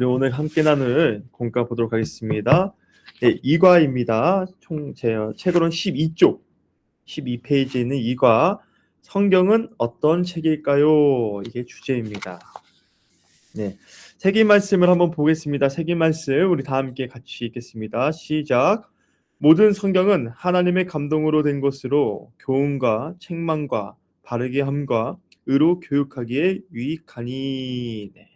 우리 오늘 함께 나눌 공과 보도록 하겠습니다. 네, 2과입니다. 총 제 책으로는 12쪽, 12페이지에 있는 2과. 성경은 어떤 책일까요? 이게 주제입니다. 네, 책임 말씀을 한번 보겠습니다. 책임 말씀 우리 다 함께 같이 읽겠습니다. 시작. 모든 성경은 하나님의 감동으로 된 것으로 교훈과 책망과 바르게 함과 의로 교육하기에 유익하니. 네.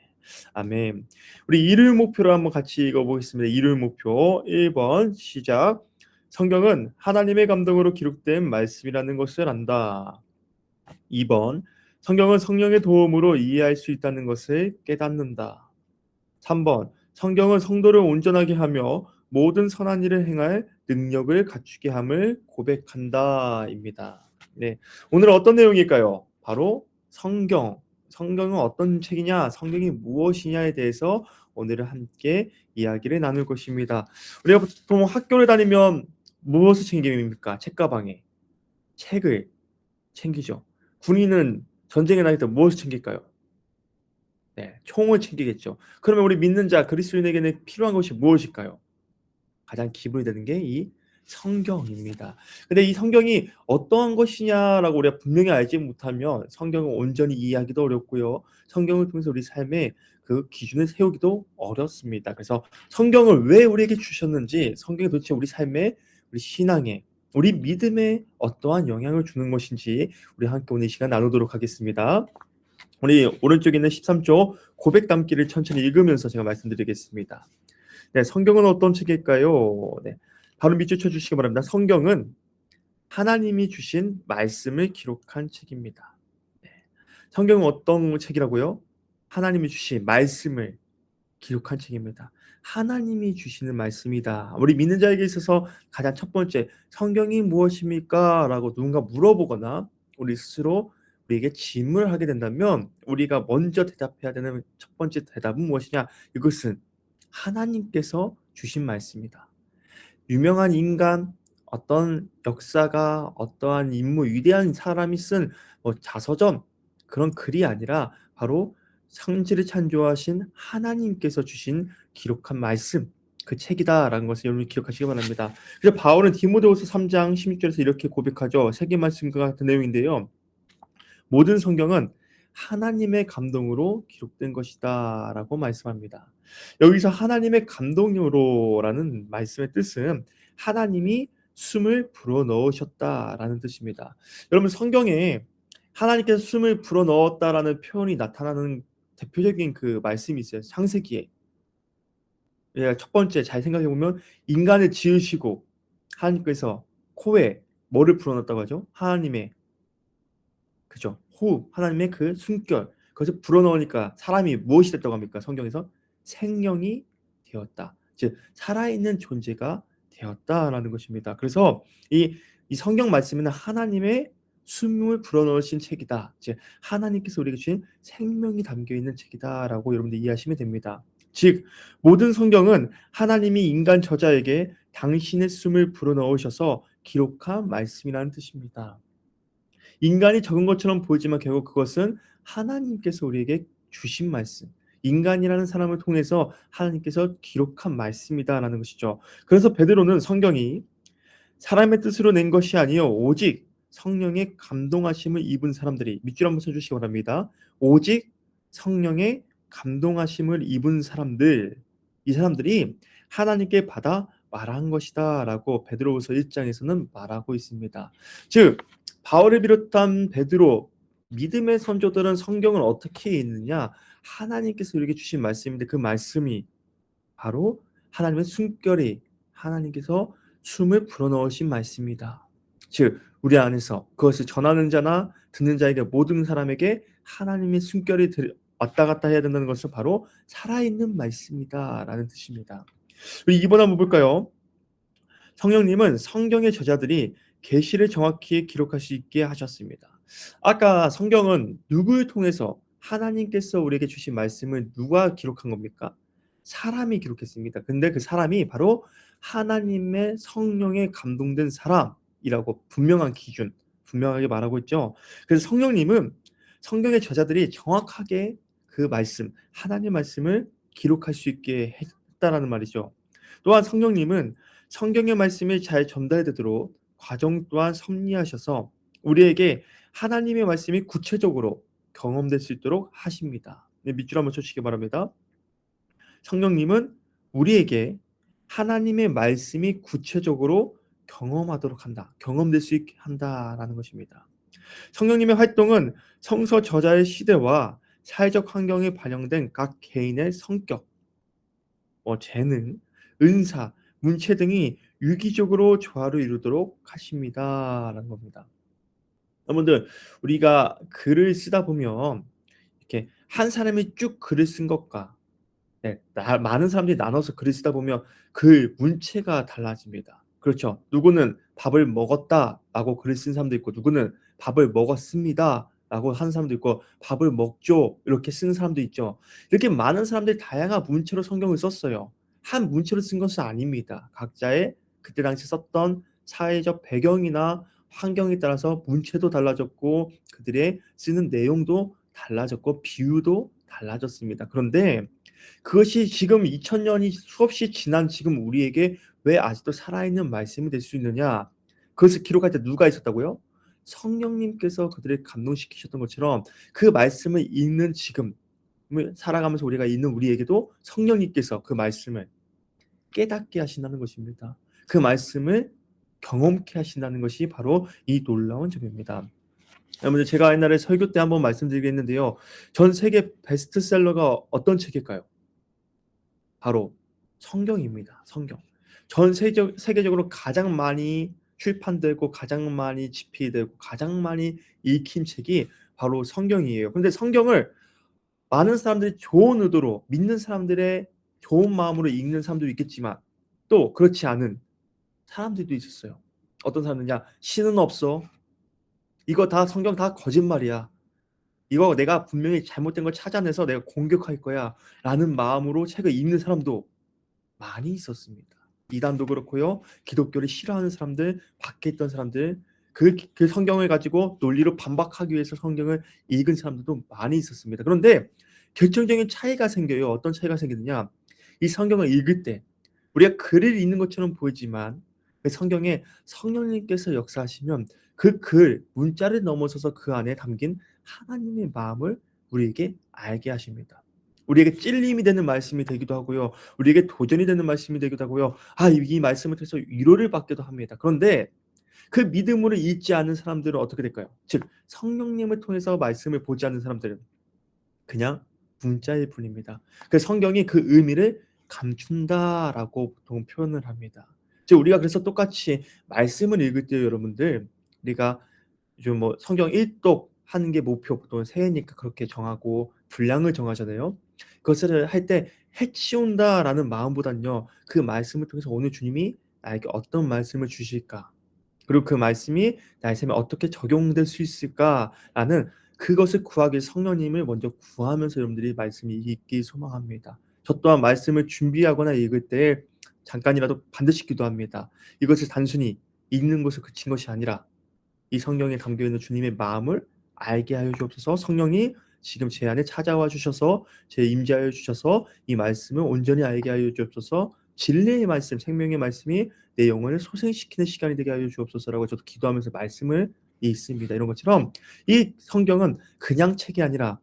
아멘. 우리 일요일 목표를 한번 같이 읽어보겠습니다. 일요일 목표 1번 시작. 성경은 하나님의 감동으로 기록된 말씀이라는 것을 안다. 2번 성경은 성령의 도움으로 이해할 수 있다는 것을 깨닫는다. 3번 성경은 성도를 온전하게 하며 모든 선한 일을 행할 능력을 갖추게 함을 고백한다입니다. 네, 오늘 어떤 내용일까요? 바로 성경은 어떤 책이냐, 성경이 무엇이냐에 대해서 오늘은 함께 이야기를 나눌 것입니다. 우리가 보통 학교를 다니면 무엇을 챙깁니까? 책가방에 책을 챙기죠. 군인은 전쟁에 나갈 때 무엇을 챙길까요? 네, 총을 챙기겠죠. 그러면 우리 믿는 자 그리스도인에게는 필요한 것이 무엇일까요? 가장 기본이 되는 게 이 성경입니다. 근데 이 성경이 어떠한 것이냐라고 우리가 분명히 알지 못하면 성경을 온전히 이해하기도 어렵고요. 성경을 통해서 우리 삶에 그 기준을 세우기도 어렵습니다. 그래서 성경을 왜 우리에게 주셨는지, 성경이 도대체 우리 삶에, 우리 신앙에, 우리 믿음에 어떠한 영향을 주는 것인지 우리 함께 오늘 이 시간 나누도록 하겠습니다. 우리 오른쪽에 있는 13조 고백 담기를 천천히 읽으면서 제가 말씀드리겠습니다. 네, 성경은 어떤 책일까요? 네, 바로 밑줄 쳐주시기 바랍니다. 성경은 하나님이 주신 말씀을 기록한 책입니다. 네, 성경은 어떤 책이라고요? 하나님이 주신 말씀을 기록한 책입니다. 하나님이 주시는 말씀이다. 우리 믿는 자에게 있어서 가장 첫 번째, 성경이 무엇입니까? 라고 누군가 물어보거나 우리 스스로 우리에게 질문을 하게 된다면 우리가 먼저 대답해야 되는 첫 번째 대답은 무엇이냐? 이것은 하나님께서 주신 말씀이다. 유명한 인간, 어떤 역사가, 어떠한 인물, 위대한 사람이 쓴 자서전, 그런 글이 아니라 바로 창조를 창조하신 하나님께서 주신 기록한 말씀, 그 책이다라는 것을 여러분이 기억하시기 바랍니다. 그래서 바울은 디모데후서 3장 16절에서 이렇게 고백하죠. 세계 말씀과 같은 내용인데요. 모든 성경은 하나님의 감동으로 기록된 것이다 라고 말씀합니다. 여기서 하나님의 감동으로라는 말씀의 뜻은 하나님이 숨을 불어넣으셨다라는 뜻입니다. 여러분, 성경에 하나님께서 숨을 불어넣었다라는 표현이 나타나는 대표적인 그 말씀이 있어요. 창세기에. 첫 번째 잘 생각해 보면 인간을 지으시고 하나님께서 코에 뭐를 불어넣었다고 하죠? 하나님의, 그죠? 호흡, 하나님의 그 숨결, 그것을 불어넣으니까 사람이 무엇이 됐다고 합니까? 성경에서 생명이 되었다. 즉 살아있는 존재가 되었다라는 것입니다. 그래서 이 성경 말씀에는 하나님의 숨을 불어넣으신 책이다. 즉 하나님께서 우리에게 주신 생명이 담겨 있는 책이다라고 여러분들 이해하시면 됩니다. 즉 모든 성경은 하나님이 인간 저자에게 당신의 숨을 불어넣으셔서 기록한 말씀이라는 뜻입니다. 인간이 적은 것처럼 보이지만 결국 그것은 하나님께서 우리에게 주신 말씀, 인간이라는 사람을 통해서 하나님께서 기록한 말씀이다라는 것이죠. 그래서 베드로는 성경이 사람의 뜻으로 낸 것이 아니요 오직 성령의 감동하심을 입은 사람들이, 밑줄 한번 써주시기 바랍니다. 오직 성령의 감동하심을 입은 사람들, 이 사람들이 하나님께 받아 말한 것이다 라고 베드로후서 1장에서는 말하고 있습니다. 즉 바울을 비롯한 베드로, 믿음의 선조들은 성경을 어떻게 읽느냐? 하나님께서 우리에게 주신 말씀인데 그 말씀이 바로 하나님의 숨결이, 하나님께서 숨을 불어넣으신 말씀이다. 즉 우리 안에서 그것을 전하는 자나 듣는 자에게, 모든 사람에게 하나님의 숨결이 왔다 갔다 해야 된다는 것은 바로 살아있는 말씀이다라는 뜻입니다. 우리 2번 한번 볼까요? 성령님은 성경의 저자들이 계시를 정확히 기록할 수 있게 하셨습니다. 아까 성경은 누구를 통해서, 하나님께서 우리에게 주신 말씀을 누가 기록한 겁니까? 사람이 기록했습니다. 근데 그 사람이 바로 하나님의 성령에 감동된 사람이라고 분명한 기준, 분명하게 말하고 있죠. 그래서 성령님은 성경의 저자들이 정확하게 그 말씀, 하나님의 말씀을 기록할 수 있게 했다라는 말이죠. 또한 성령님은 성경의 말씀이 잘 전달되도록 과정 또한 섭리하셔서 우리에게 하나님의 말씀이 구체적으로 경험될 수 있도록 하십니다. 네, 밑줄 한번 쳐주시기 바랍니다. 성령님은 우리에게 하나님의 말씀이 구체적으로 경험하도록 한다. 경험될 수 있게 한다라는 것입니다. 성령님의 활동은 성서 저자의 시대와 사회적 환경에 반영된 각 개인의 성격, 재능, 은사, 문체 등이 유기적으로 조화를 이루도록 하십니다라는 겁니다. 여러분들, 우리가 글을 쓰다 보면 이렇게 한 사람이 쭉 글을 쓴 것과 많은 사람들이 나눠서 글을 쓰다 보면 글 문체가 달라집니다. 그렇죠. 누구는 밥을 먹었다라고 글을 쓴 사람도 있고, 누구는 밥을 먹었습니다라고 하는 사람도 있고, 밥을 먹죠 이렇게 쓰는 사람도 있죠. 이렇게 많은 사람들이 다양한 문체로 성경을 썼어요. 한 문체로 쓴 것은 아닙니다. 각자의 그때 당시 썼던 사회적 배경이나 환경에 따라서 문체도 달라졌고, 그들의 쓰는 내용도 달라졌고, 비유도 달라졌습니다. 그런데 그것이 지금 2000년이 수없이 지난 지금 우리에게 왜 아직도 살아있는 말씀이 될 수 있느냐? 그것을 기록할 때 누가 있었다고요? 성령님께서 그들을 감동시키셨던 것처럼 그 말씀을 읽는 지금을 살아가면서 우리가 읽는 우리에게도 성령님께서 그 말씀을 깨닫게 하신다는 것입니다. 그 말씀을 경험케 하신다는 것이 바로 이 놀라운 점입니다. 여러분들, 제가 옛날에 설교 때 한번 말씀드리겠는데요. 전 세계 베스트셀러가 어떤 책일까요? 바로 성경입니다. 성경. 전 세계적으로 가장 많이 출판되고 가장 많이 집필되고 가장 많이 읽힌 책이 바로 성경이에요. 그런데 성경을 많은 사람들이 좋은 의도로 믿는 사람들의 좋은 마음으로 읽는 사람도 있겠지만 또 그렇지 않은 사람들도 있었어요. 어떤 사람들이냐? 신은 없어. 이거 다 성경 다 거짓말이야. 이거 내가 분명히 잘못된 걸 찾아내서 내가 공격할 거야 라는 마음으로 책을 읽는 사람도 많이 있었습니다. 이단도 그렇고요. 기독교를 싫어하는 사람들, 밖에 있던 사람들, 그 성경을 가지고 논리로 반박하기 위해서 성경을 읽은 사람들도 많이 있었습니다. 그런데 결정적인 차이가 생겨요. 어떤 차이가 생기느냐? 이 성경을 읽을 때 우리가 글을 읽는 것처럼 보이지만 그 성경에 성령님께서 역사하시면 그 글, 문자를 넘어서서 그 안에 담긴 하나님의 마음을 우리에게 알게 하십니다. 우리에게 찔림이 되는 말씀이 되기도 하고요. 우리에게 도전이 되는 말씀이 되기도 하고요. 이 말씀을 통해서 위로를 받기도 합니다. 그런데 그 믿음으로 읽지 않은 사람들은 어떻게 될까요? 즉 성령님을 통해서 말씀을 보지 않는 사람들은 그냥 문자일 뿐입니다. 그 성경이 그 의미를 감춘다라고 보통 표현을 합니다. 즉 우리가 그래서 똑같이 말씀을 읽을 때 여러분들, 우리가 요즘 성경 1독 하는 게 목표, 보통 새해니까 그렇게 정하고 분량을 정하잖아요. 그것을 할 때 해치운다라는 마음보단요, 그 말씀을 통해서 오늘 주님이 나에게 어떤 말씀을 주실까? 그리고 그 말씀이 나의 삶에 어떻게 적용될 수 있을까라는 그것을 구하기 위해 성령님을 먼저 구하면서 여러분들이 말씀을 읽기 소망합니다. 저 또한 말씀을 준비하거나 읽을 때 잠깐이라도 반드시 기도합니다. 이것을 단순히 읽는 것에 그친 것이 아니라 이 성경에 담겨있는 주님의 마음을 알게 하여 주옵소서. 성령이 지금 제 안에 찾아와 주셔서 제 임재하여 주셔서 이 말씀을 온전히 알게 하여 주옵소서. 진리의 말씀, 생명의 말씀이 내 영혼을 소생시키는 시간이 되게 하여 주옵소서라고 저도 기도하면서 말씀을 읽습니다. 이런 것처럼 이 성경은 그냥 책이 아니라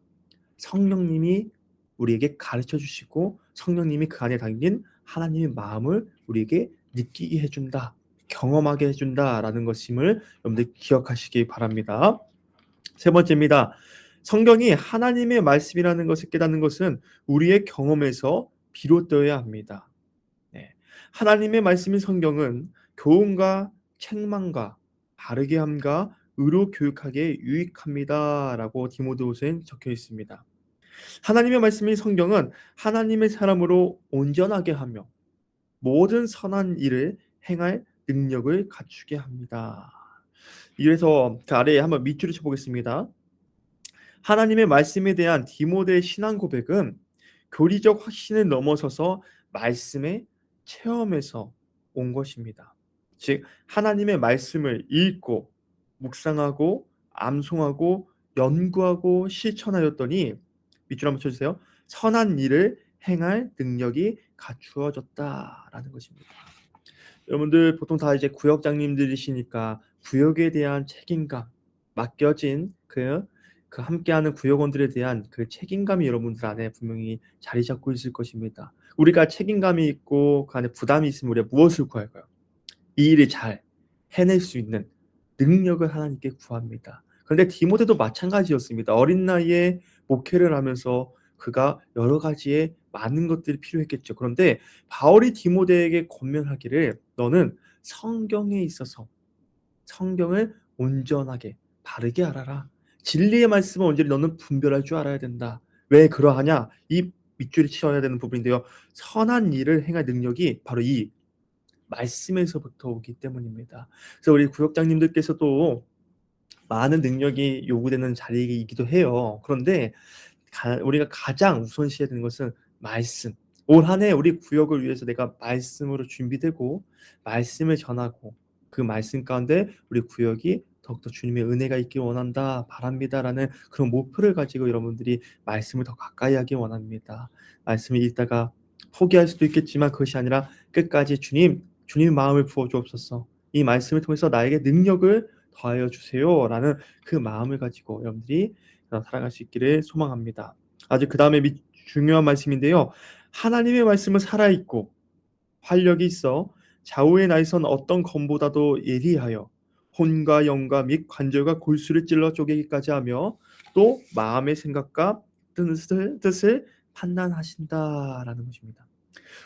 성령님이 우리에게 가르쳐 주시고 성령님이 그 안에 담긴 하나님의 마음을 우리에게 느끼게 해준다, 경험하게 해준다라는 것임을 여러분들 기억하시기 바랍니다. 세 번째입니다. 성경이 하나님의 말씀이라는 것을 깨닫는 것은 우리의 경험에서 비롯되어야 합니다. 하나님의 말씀인 성경은 교훈과 책망과 바르게 함과 의로 교육하기에 유익합니다라고 디모데후서에 적혀 있습니다. 하나님의 말씀인 성경은 하나님의 사람으로 온전하게 하며 모든 선한 일을 행할 능력을 갖추게 합니다. 이래서 그 아래에 한번 밑줄을 쳐보겠습니다. 하나님의 말씀에 대한 디모데의 신앙 고백은 교리적 확신을 넘어서서 말씀의 체험에서 온 것입니다. 즉 하나님의 말씀을 읽고 묵상하고 암송하고 연구하고 실천하였더니 밑줄 한번 쳐주세요. 선한 일을 행할 능력이 갖추어졌다라는 것입니다. 여러분들 보통 다 이제 구역장님들이시니까 구역에 대한 책임감, 맡겨진 그 함께하는 구역원들에 대한 그 책임감이 여러분들 안에 분명히 자리 잡고 있을 것입니다. 우리가 책임감이 있고 그 안에 부담이 있으면 우리가 무엇을 구할까요? 이 일을 잘 해낼 수 있는 능력을 하나님께 구합니다. 그런데 디모데도 마찬가지였습니다. 어린 나이에 목회를 하면서 그가 여러 가지의 많은 것들이 필요했겠죠. 그런데 바울이 디모데에게 권면하기를 너는 성경에 있어서 성경을 온전하게 바르게 알아라. 진리의 말씀을 온전히 너는 분별할 줄 알아야 된다. 왜 그러하냐? 이 밑줄이 치어야 되는 부분인데요. 선한 일을 행할 능력이 바로 이 말씀에서부터 오기 때문입니다. 그래서 우리 구역장님들께서도 많은 능력이 요구되는 자리이기도 해요. 그런데 우리가 가장 우선시해야 되는 것은 말씀. 올 한 해 우리 구역을 위해서 내가 말씀으로 준비되고 말씀을 전하고 그 말씀 가운데 우리 구역이 더욱더 주님의 은혜가 있길 원한다, 바랍니다라는 그런 목표를 가지고 여러분들이 말씀을 더 가까이 하길 원합니다. 말씀을 읽다가 포기할 수도 있겠지만 그것이 아니라 끝까지 주님의 마음을 부어 주옵소서. 이 말씀을 통해서 나에게 능력을 더하여 주세요라는 그 마음을 가지고 여러분들이 살아갈 수 있기를 소망합니다. 아주 그 다음에 중요한 말씀인데요. 하나님의 말씀은 살아있고 활력이 있어 좌우의 날선 어떤 검보다도 예리하여 혼과 영과 및 관절과 골수를 찔러 쪼개기까지 하며 또 마음의 생각과 뜻을 판단하신다라는 것입니다.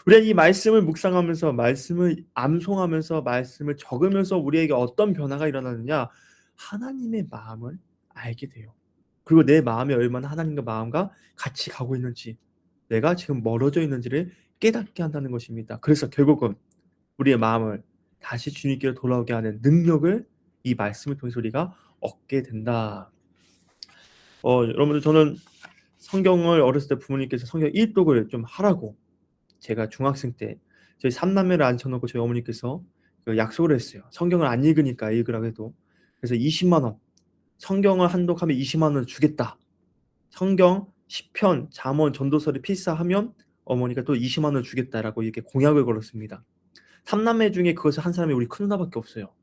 우리가 이 말씀을 묵상하면서 말씀을 암송하면서 말씀을 적으면서 우리에게 어떤 변화가 일어나느냐? 하나님의 마음을 알게 돼요. 그리고 내 마음이 얼마나 하나님과 마음과 같이 가고 있는지, 내가 지금 멀어져 있는지를 깨닫게 한다는 것입니다. 그래서 결국은 우리의 마음을 다시 주님께로 돌아오게 하는 능력을 이 말씀을 통해서 우리가 얻게 된다. 여러분들 저는 성경을 어렸을 때 부모님께서 성경 일독을 좀 하라고 제가 중학생 때 저희 3남매를 앉혀놓고 저희 어머니께서 그 약속을 했어요. 성경을 안 읽으니까 읽으라고 해도. 그래서 20만 원, 성경을 한독하면 20만 원을 주겠다. 성경, 시편, 잠언, 전도서를 필사하면 어머니가 또 20만 원을 주겠다라고 이렇게 공약을 걸었습니다. 3남매 중에 그것을 한 사람이 우리 큰누나밖에 없어요.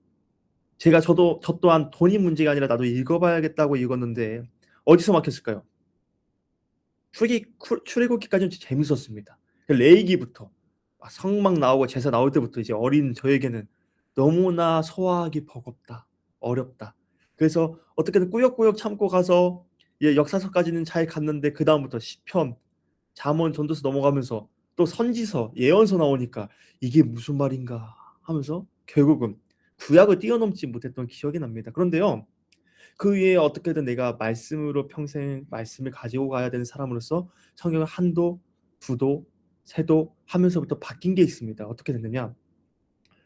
저 또한 돈이 문제가 아니라 나도 읽어봐야겠다고 읽었는데 어디서 막혔을까요? 출애굽기까지는 재밌었습니다. 레위기부터 성막 나오고 제사 나올 때부터 이제 어린 저에게는 너무나 소화하기 버겁다, 어렵다. 그래서 어떻게든 꾸역꾸역 참고 가서 역사서까지는 잘 갔는데 그 다음부터 시편, 잠언, 전도서 넘어가면서 또 선지서, 예언서 나오니까 이게 무슨 말인가 하면서 결국은 구약을 뛰어넘지 못했던 기억이 납니다. 그런데요, 그 위에 어떻게든 내가 말씀으로 평생 말씀을 가지고 가야 되는 사람으로서 성경을 한도, 두도, 세도 하면서부터 바뀐 게 있습니다. 어떻게 됐느냐?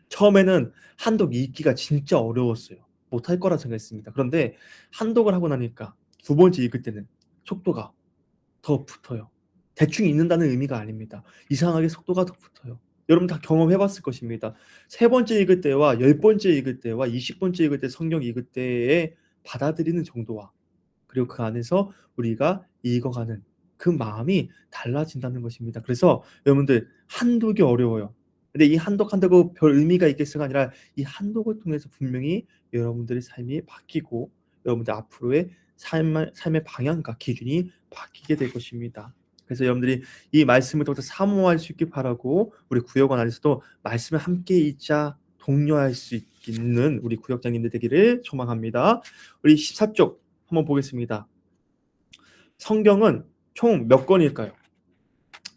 처음에는 한독 읽기가 진짜 어려웠어요. 못할 거라 생각했습니다. 그런데 한독을 하고 나니까 두 번째 읽을 때는 속도가 더 붙어요. 대충 읽는다는 의미가 아닙니다. 이상하게 속도가 더 붙어요. 여러분 다 경험해 봤을 것입니다. 세 번째 읽을 때와 10번째 읽을 때와 20번째 읽을 때 성경 읽을 때에 받아들이는 정도와 그리고 그 안에서 우리가 읽어가는 그 마음이 달라진다는 것입니다. 그래서 여러분들 한독이 어려워요. 근데 이 한독한다고 별 의미가 있겠어가 아니라 이 한독을 통해서 분명히 여러분들의 삶이 바뀌고 여러분들 앞으로의 삶의 방향과 기준이 바뀌게 될 것입니다. 그래서 여러분들이 이 말씀을 더욱더 사모할 수 있길 바라고 우리 구역원 안에서도 말씀을 함께 읽자 독려할 수 있는 우리 구역장님들 되기를 소망합니다. 우리 14쪽 한번 보겠습니다. 성경은 총 몇 권일까요?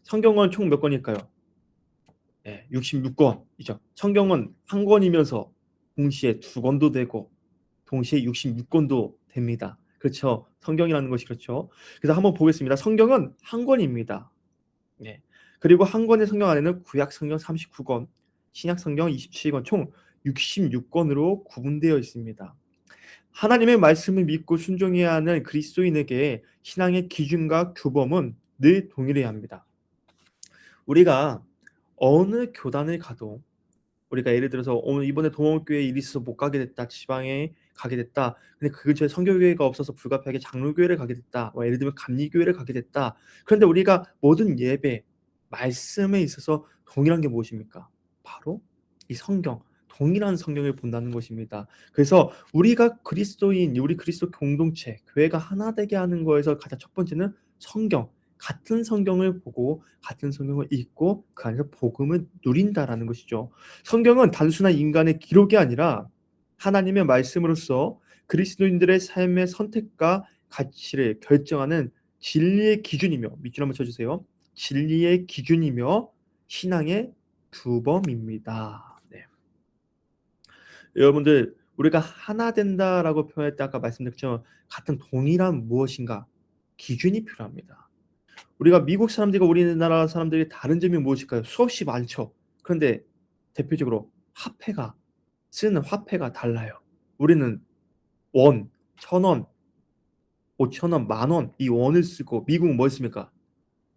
성경은 총 몇 권일까요? 네, 66권이죠. 성경은 한 권이면서 동시에 두 권도 되고 동시에 66권도 됩니다. 그렇죠. 성경이라는 것이 그렇죠. 그래서 한번 보겠습니다. 성경은 한 권입니다. 네. 그리고 한 권의 성경 안에는 구약 성경 39권, 신약 성경 27권, 총 66권으로 구분되어 있습니다. 하나님의 말씀을 믿고 순종해야 하는 그리스도인에게 신앙의 기준과 규범은 늘 동일해야 합니다. 우리가 어느 교단을 가도 우리가 예를 들어서 오늘 이번에 동원교회 일이 있어서 못 가게 됐다. 지방에 가게 됐다. 근데 그 근처에 선교교회가 없어서 불가피하게 장로교회를 가게 됐다. 예를 들면 감리교회를 가게 됐다. 그런데 우리가 모든 예배, 말씀에 있어서 동일한 게 무엇입니까? 바로 이 성경, 동일한 성경을 본다는 것입니다. 그래서 우리가 그리스도인, 우리 그리스도 공동체, 교회가 하나 되게 하는 거에서 가장 첫 번째는 성경, 같은 성경을 보고 같은 성경을 읽고 그 안에서 복음을 누린다라는 것이죠. 성경은 단순한 인간의 기록이 아니라 하나님의 말씀으로서 그리스도인들의 삶의 선택과 가치를 결정하는 진리의 기준이며, 밑줄 한번 쳐주세요. 진리의 기준이며 신앙의 규범입니다. 네. 여러분들, 우리가 하나 된다라고 표현할 때 아까 말씀드렸죠. 같은 동일한 무엇인가 기준이 필요합니다. 우리가 미국 사람들과 우리나라 사람들이 다른 점이 무엇일까요? 수없이 많죠. 그런데 대표적으로 화폐가, 쓰는 화폐가 달라요. 우리는 원, 1,000원, 5,000원, 만원 이 원을 쓰고 미국은 뭘 씁니까?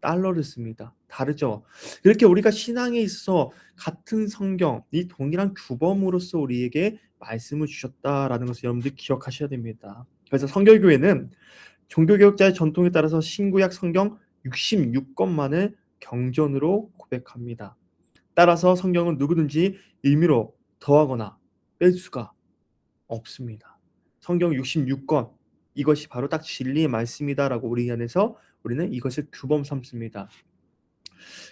달러를 씁니다. 다르죠. 이렇게 우리가 신앙에 있어서 같은 성경, 이 동일한 규범으로서 우리에게 말씀을 주셨다라는 것을 여러분들 기억하셔야 됩니다. 그래서 성결교회는 종교개혁자의 전통에 따라서 신구약 성경 66권만을 경전으로 고백합니다. 따라서 성경은 누구든지 임의로 더하거나 뺄 수가 없습니다. 성경 66권, 이것이 바로 딱 진리의 말씀이다라고 우리 안에서 우리는 이것을 규범 삼습니다.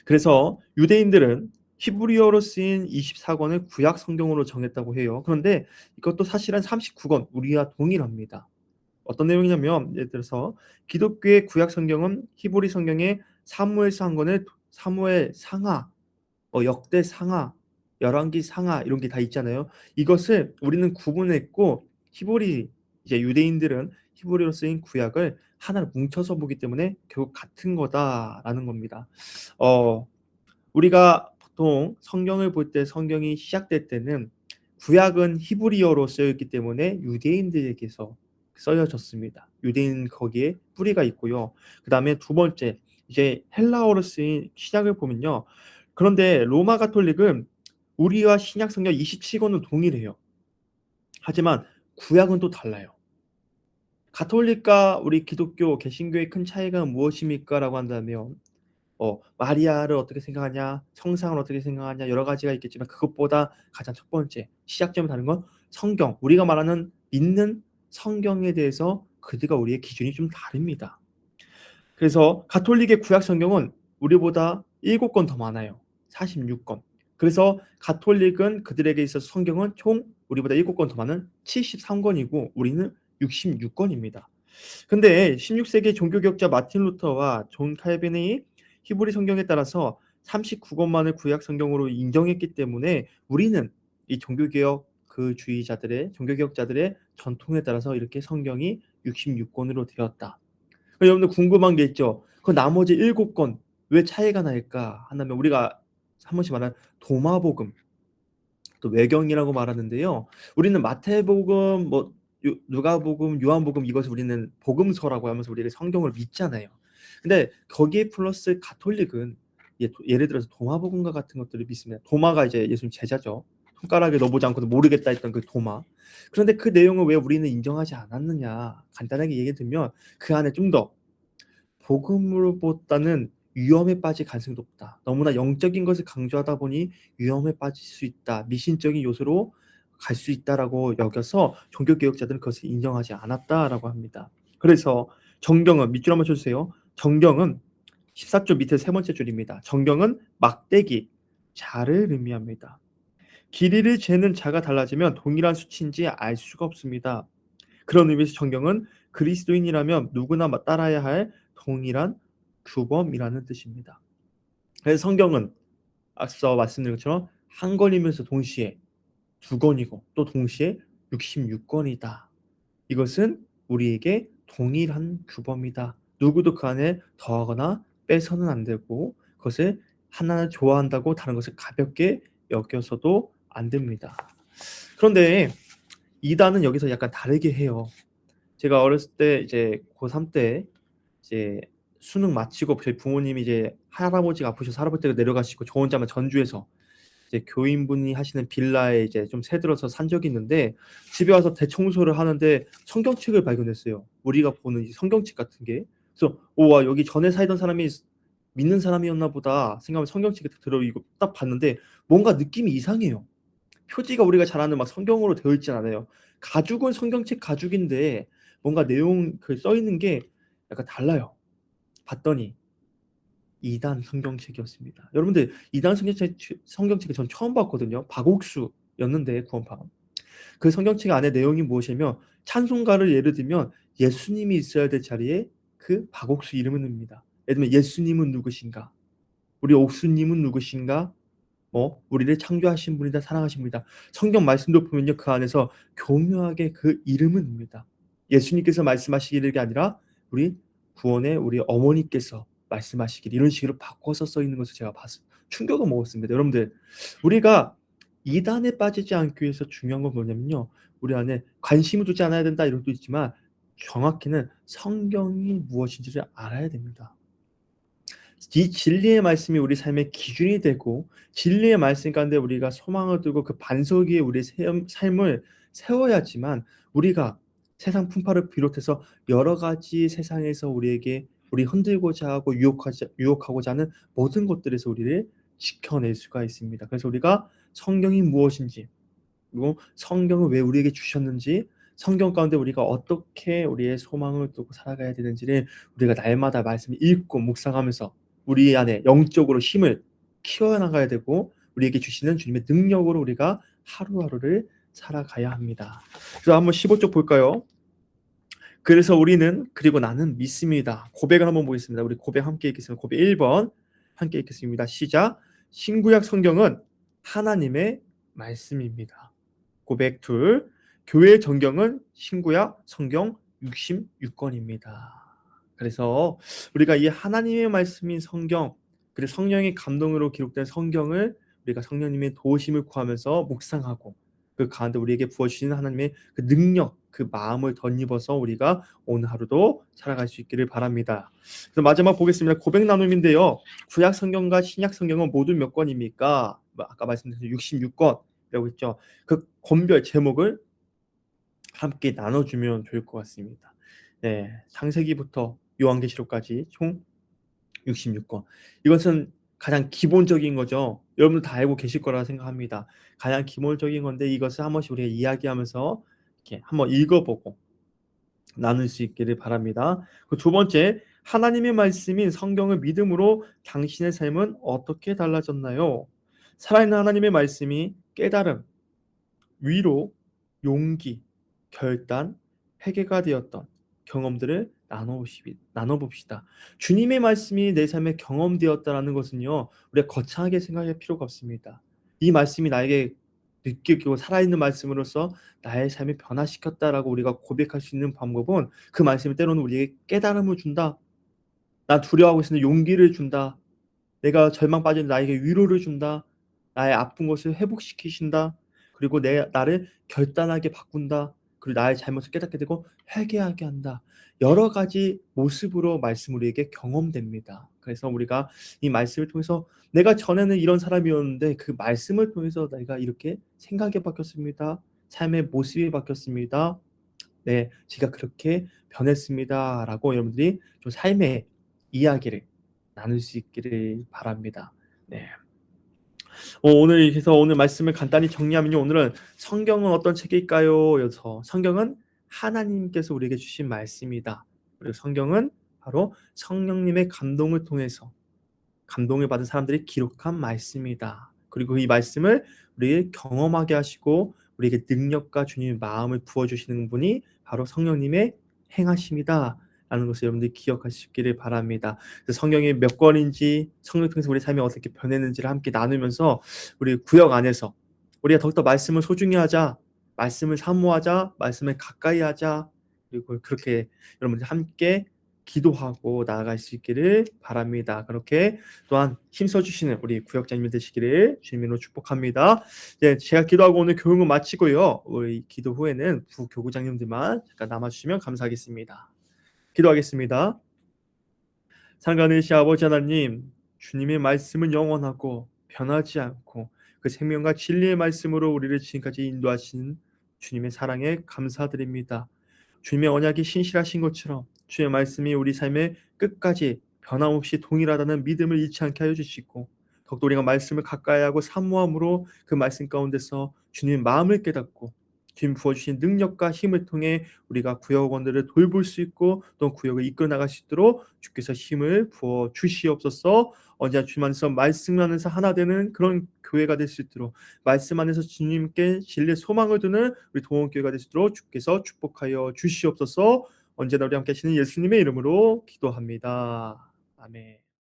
그래서 유대인들은 히브리어로 쓰인 24권을 구약 성경으로 정했다고 해요. 그런데 이것도 사실은 39권 우리와 동일합니다. 어떤 내용이냐면, 예를 들어서 기독교의 구약 성경은 히브리 성경의 사무엘서 한 권을 사무엘 상하, 역대 상하, 열왕기 상하 이런 게 다 있잖아요. 이것을 우리는 구분했고 히브리, 이제 유대인들은 히브리어로 쓰인 구약을 하나로 뭉쳐서 보기 때문에 결국 같은 거다라는 겁니다. 우리가 보통 성경을 볼 때, 성경이 시작될 때는 구약은 히브리어로 쓰였기 때문에 유대인들에게서 써여졌습니다. 유대인 거기에 뿌리가 있고요. 그 다음에 두 번째, 이제 헬라어로 쓰인 신약을 보면요. 그런데 로마 가톨릭은 우리와 신약 성경 27권은 동일해요. 하지만 구약은 또 달라요. 가톨릭과 우리 기독교 개신교의 큰 차이가 무엇입니까? 라고 한다면 마리아를 어떻게 생각하냐, 성상을 어떻게 생각하냐, 여러 가지가 있겠지만 그것보다 가장 첫 번째 시작점이 다른 건 성경, 우리가 말하는 믿는 성경에 대해서 그들과 우리의 기준이 좀 다릅니다. 그래서 가톨릭의 구약 성경은 우리보다 7권 더 많아요. 46권. 그래서 가톨릭은 그들에게 있어서 성경은 총 우리보다 7권 더 많은 73권이고 우리는 66권입니다. 근데 16세기 종교개혁자 마틴 루터와 존 칼빈이 히브리 성경에 따라서 39권만을 구약 성경으로 인정했기 때문에 우리는 이 종교개혁 그 주의자들의, 종교개혁자들의 전통에 따라서 이렇게 성경이 66권으로 되었다. 여러분들 궁금한 게 있죠. 그 나머지 7권 왜 차이가 날까 한다면, 우리가 한 번씩 말하는 도마복음, 또 외경이라고 말하는데요. 우리는 마태복음, 누가복음, 요한복음, 이것을 우리는 복음서라고 하면서 우리가 성경을 믿잖아요. 근데 거기에 플러스 가톨릭은 예를 들어서 도마복음과 같은 것들을 믿습니다. 도마가 이제 예수님 제자죠. 손가락에 넣어보지 않고도 모르겠다 했던 그 도마. 그런데 그 내용을 왜 우리는 인정하지 않았느냐, 간단하게 얘기 들면 그 안에 좀 더 복음으로보다는 위험에 빠질 가능성이 높다. 너무나 영적인 것을 강조하다 보니 위험에 빠질 수 있다. 미신적인 요소로 갈 수 있다라고 여겨서 종교개혁자들은 그것을 인정하지 않았다라고 합니다. 그래서 정경은, 밑줄 한번 쳐주세요. 정경은 14조 밑에 세 번째 줄입니다. 정경은 막대기, 자를 의미합니다. 길이를 재는 자가 달라지면 동일한 수치인지 알 수가 없습니다. 그런 의미에서 정경은 그리스도인이라면 누구나 따라야 할 동일한 규범이라는 뜻입니다. 그래서 성경은 앞서 말씀드린 것처럼 한 권이면서 동시에 두 권이고 또 동시에 66권이다. 이것은 우리에게 동일한 규범이다. 누구도 그 안에 더하거나 빼서는 안 되고 그것을 하나를 좋아한다고 다른 것을 가볍게 여겨서도 안 됩니다. 그런데 이단은 여기서 약간 다르게 해요. 제가 어렸을 때 이제 고3 때 이제 수능 마치고 저희 부모님이 이제 할아버지가 아프셔서 할아버지가 내려가시고 저 혼자만 전주에서 이제 교인분이 하시는 빌라에 이제 좀 새들어서 산 적이 있는데, 집에 와서 대청소를 하는데 성경책을 발견했어요. 우리가 보는 이 성경책 같은 게. 그래서 와, 여기 전에 살던 사람이 믿는 사람이었나 보다 생각하면 성경책에 들어 이거 딱 봤는데 뭔가 느낌이 이상해요. 표지가 우리가 잘 아는 막 성경으로 되어 있진 않아요. 가죽은 성경책 가죽인데 뭔가 내용 써 있는 게 약간 달라요. 봤더니 이단 성경책이었습니다. 여러분들 이단 성경책을 전 처음 봤거든요. 박옥수였는데 구원파. 그 성경책 안에 내용이 무엇이냐면 찬송가를 예를 들면 예수님이 있어야 될 자리에 그 박옥수 이름을 넣습니다. 예를 들면 예수님은 누구신가? 우리 옥수님은 누구신가? 우리를 창조하신 분이다, 사랑하신 분이다. 성경 말씀도 보면요, 그 안에서 교묘하게 그 이름을 넣습니다. 예수님께서 말씀하시기를 게 아니라 우리 구원의 우리 어머니께서 말씀하시길 이런 식으로 바꿔서 써 있는 것을 제가 봤어요. 충격을 먹었습니다. 여러분들, 우리가 이단에 빠지지 않기 위해서 중요한 건 뭐냐면요, 우리 안에 관심을 두지 않아야 된다 이런 것도 있지만 정확히는 성경이 무엇인지를 알아야 됩니다. 이 진리의 말씀이 우리 삶의 기준이 되고 진리의 말씀 가운데 우리가 소망을 두고 그 반석 위에 우리 삶을 세워야지만 우리가 세상 풍파를 비롯해서 여러 가지 세상에서 우리 흔들고자 하고 유혹하고자 하는 모든 것들에서 우리를 지켜낼 수가 있습니다. 그래서 우리가 성경이 무엇인지, 그리고 성경을 왜 우리에게 주셨는지, 성경 가운데 우리가 어떻게 우리의 소망을 두고 살아가야 되는지를 우리가 날마다 말씀을 읽고 묵상하면서 우리 안에 영적으로 힘을 키워나가야 되고 우리에게 주시는 주님의 능력으로 우리가 하루하루를 살아가야 합니다. 그래서 한번 15쪽 볼까요? 그래서 우리는 그리고 나는 믿습니다. 고백을 한번 보겠습니다. 우리 고백 함께 읽겠습니다. 고백 1번 함께 읽겠습니다. 시작. 신구약 성경은 하나님의 말씀입니다. 고백 2. 교회 정경은 신구약 성경 66권입니다. 그래서 우리가 이 하나님의 말씀인 성경, 그리고 성령의 감동으로 기록된 성경을 우리가 성령님의 도우심을 구하면서 묵상하고 그 가운데 우리에게 부어주시는 하나님의 그 능력, 그 마음을 덧입어서 우리가 오늘 하루도 살아갈 수 있기를 바랍니다. 그래서 마지막 보겠습니다. 고백 나눔인데요. 구약 성경과 신약 성경은 모두 몇 권입니까? 아까 말씀드린 66권이라고 했죠. 그 권별 제목을 함께 나눠주면 좋을 것 같습니다. 네, 창세기부터 요한계시록까지 총 66권. 이것은 가장 기본적인 거죠. 여러분들 다 알고 계실 거라 생각합니다. 가장 기본적인 건데 이것을 한 번씩 우리가 이야기하면서 이렇게 한번 읽어보고 나눌 수 있기를 바랍니다. 그 두 번째, 하나님의 말씀인 성경을 믿음으로 당신의 삶은 어떻게 달라졌나요? 살아있는 하나님의 말씀이 깨달음, 위로, 용기, 결단, 회개가 되었던 경험들을 나눠봅시다. 주님의 말씀이 내 삶에 경험되었다라는 것은요, 우리가 거창하게 생각할 필요가 없습니다. 이 말씀이 나에게 느끼고 살아있는 말씀으로서 나의 삶을 변화시켰다라고 우리가 고백할 수 있는 방법은 그 말씀이 때로는 우리에게 깨달음을 준다. 난 두려워하고 있었는데 용기를 준다. 내가 절망 빠진 나에게 위로를 준다. 나의 아픈 것을 회복시키신다. 그리고 나를 결단하게 바꾼다. 그리고 나의 잘못을 깨닫게 되고 회개하게 한다. 여러 가지 모습으로 말씀 우리에게 경험됩니다. 그래서 우리가 이 말씀을 통해서 내가 전에는 이런 사람이었는데 그 말씀을 통해서 내가 이렇게 생각이 바뀌었습니다. 삶의 모습이 바뀌었습니다. 네, 제가 그렇게 변했습니다. 라고 여러분들이 좀 삶의 이야기를 나눌 수 있기를 바랍니다. 네. 오늘 말씀을 간단히 정리하면요. 오늘은 성경은 어떤 책일까요? 여기서 성경은 하나님께서 우리에게 주신 말씀이다. 그리고 성경은 바로 성령님의 감동을 통해서 감동을 받은 사람들이 기록한 말씀이다. 그리고 이 말씀을 우리에게 경험하게 하시고 우리에게 능력과 주님의 마음을 부어주시는 분이 바로 성령님의 행하심이다. 라는 것을 여러분들이 기억하시기를 바랍니다. 성경이 몇 권인지 성령 통해서 우리 삶이 어떻게 변했는지를 함께 나누면서 우리 구역 안에서 우리가 더욱더 말씀을 소중히 하자, 말씀을 사모하자, 말씀을 가까이 하자, 그리고 그렇게 여러분들 함께 기도하고 나아갈 수 있기를 바랍니다. 그렇게 또한 힘써주시는 우리 구역장님 되시기를 주님으로 축복합니다. 네, 제가 기도하고 오늘 교육을 마치고요. 우리 기도 후에는 부교구장님들만 잠깐 남아주시면 감사하겠습니다. 기도하겠습니다. 상가는시 아버지 하나님, 주님의 말씀은 영원하고 변하지 않고 그 생명과 진리의 말씀으로 우리를 지금까지 인도하신 주님의 사랑에 감사드립니다. 주님의 언약이 신실하신 것처럼 주의 말씀이 우리 삶의 끝까지 변함없이 동일하다는 믿음을 잃지 않게 하여 주시고 더욱더 우리가 말씀을 가까이 하고 사모함으로 그 말씀 가운데서 주님의 마음을 깨닫고 주님 부어주신 능력과 힘을 통해 우리가 구역원들을 돌볼 수 있고 또 구역을 이끌어 나갈 수 있도록 주께서 힘을 부어 주시옵소서. 언제나 주님 안에서 말씀 안에서 하나 되는 그런 교회가 될 수 있도록 말씀 안에서 주님께 진리의 소망을 두는 우리 동원교회가 될 수 있도록 주께서 축복하여 주시옵소서. 언제나 우리 함께 하시는 예수님의 이름으로 기도합니다. 아멘.